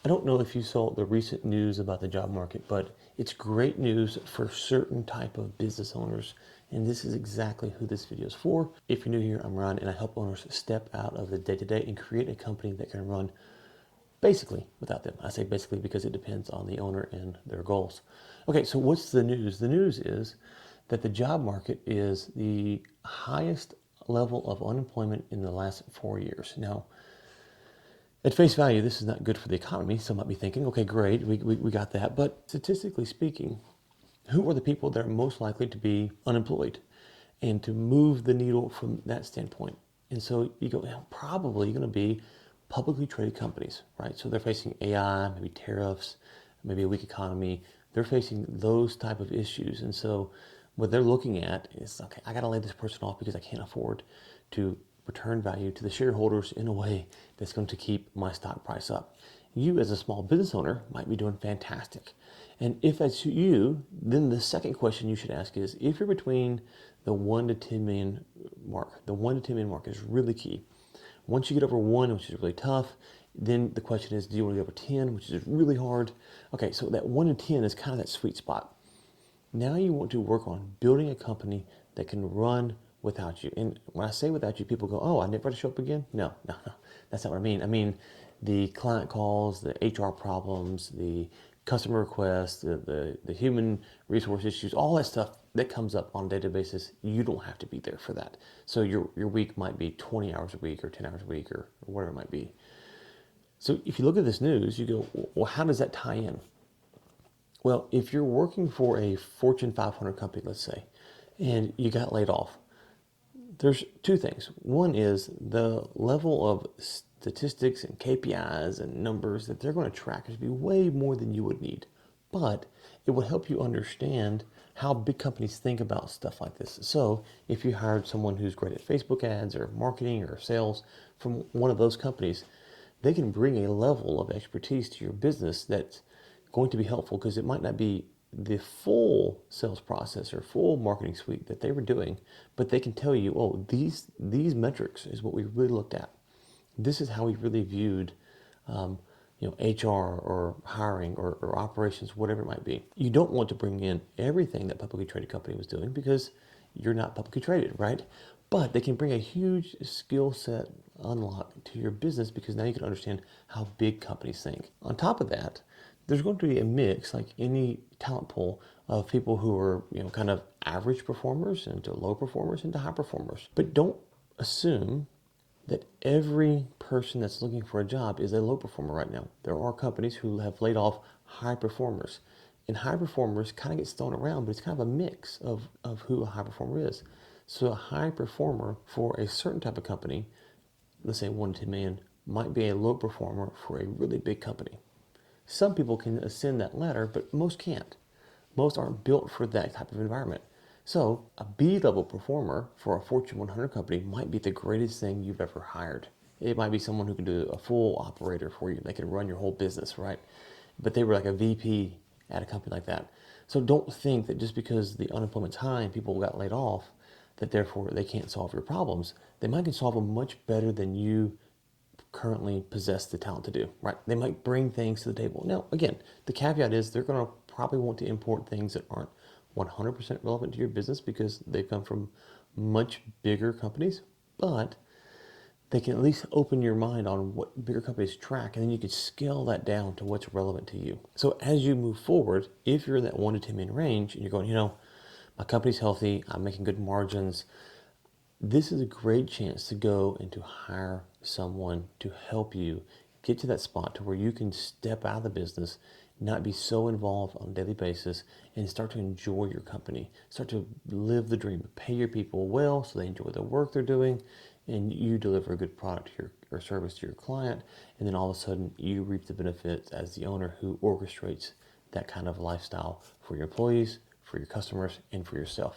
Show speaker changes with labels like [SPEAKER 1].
[SPEAKER 1] I don't know if you saw the recent news about the job market, but it's great news for certain type of business owners. And this is exactly who this video is for. If you're new here, I'm Ron, and I help owners step out of the day-to-day and create a company that can run basically without them. I say basically because it depends on the owner and their goals. Okay, so what's the news? The news is that the job market is the highest level of unemployment in the last 4 years. Now, at face value, this is not good for the economy. Some might be thinking, okay, great, we got that. But statistically speaking, who are the people that are most likely to be unemployed and to move the needle from that standpoint? And so you go, probably going to be publicly traded companies, right? So they're facing AI, maybe tariffs, maybe a weak economy. They're facing those type of issues. And so what they're looking at is, okay, I got to lay this person off because I can't afford to return value to the shareholders in a way that's going to keep my stock price up. You as a small business owner might be doing fantastic. And if that's you, then the second question you should ask is, if you're between the 1 to 10 million mark, the 1 to 10 million mark is really key. Once you get over 1, which is really tough, then the question is, do you want to get over 10, which is really hard? Okay, so that 1 to 10 is kind of that sweet spot. Now you want to work on building a company that can run without you. And when I say without you, people go, oh, I never have to show up again? No, no, no. That's not what I mean. I mean the client calls, the HR problems, the customer requests, the human resource issues, all that stuff that comes up on a day-to-day basis, you don't have to be there for that. So your week might be 20 hours a week or 10 hours a week or whatever it might be. So if you look at this news, you go, well, how does that tie in? Well, if you're working for a Fortune 500 company, let's say, and you got laid off, there's two things. One is the level of statistics and KPIs and numbers that they're going to track is be way more than you would need. But it would help you understand how big companies think about stuff like this. So if you hired someone who's great at Facebook ads or marketing or sales from one of those companies, they can bring a level of expertise to your business that's going to be helpful, because it might not be the full sales process or full marketing suite that they were doing, but they can tell you, oh, these metrics is what we really looked at. This is how we really viewed HR or hiring or operations, whatever it might be. You don't want to bring in everything that publicly traded company was doing because you're not publicly traded, right? But they can bring a huge skill set unlock to your business, because now you can understand how big companies think. On top of that, there's going to be a mix, like any talent pool, of people who are, kind of average performers into low performers into high performers. But don't assume that every person that's looking for a job is a low performer right now. There are companies who have laid off high performers. And high performers kind of gets thrown around, but it's kind of a mix of who a high performer is. So a high performer for a certain type of company, let's say 1 to 10 million, might be a low performer for a really big company. Some people can ascend that ladder, but most can't. Most aren't built for that type of environment. So a B-level performer for a Fortune 100 company might be the greatest thing you've ever hired. It might be someone who can do a full operator for you. They can run your whole business, right? But they were like a VP at a company like that. So don't think that just because the unemployment's high and people got laid off, that therefore they can't solve your problems. They might can solve them much better than you currently possess the talent to do, right? They might bring things to the table. Now, again, the caveat is they're going to probably want to import things that aren't 100% relevant to your business because they've come from much bigger companies, but they can at least open your mind on what bigger companies track, and then you can scale that down to what's relevant to you. So as you move forward, if you're in that 1 to 10 million range and you're going, my company's healthy, I'm making good margins, this is a great chance to go and to hire someone to help you get to that spot to where you can step out of the business, not be so involved on a daily basis, and start to enjoy your company. Start to live the dream. Pay your people well so they enjoy the work they're doing, and you deliver a good product to your, or service to your client, and then all of a sudden you reap the benefits as the owner who orchestrates that kind of lifestyle for your employees, for your customers, and for yourself.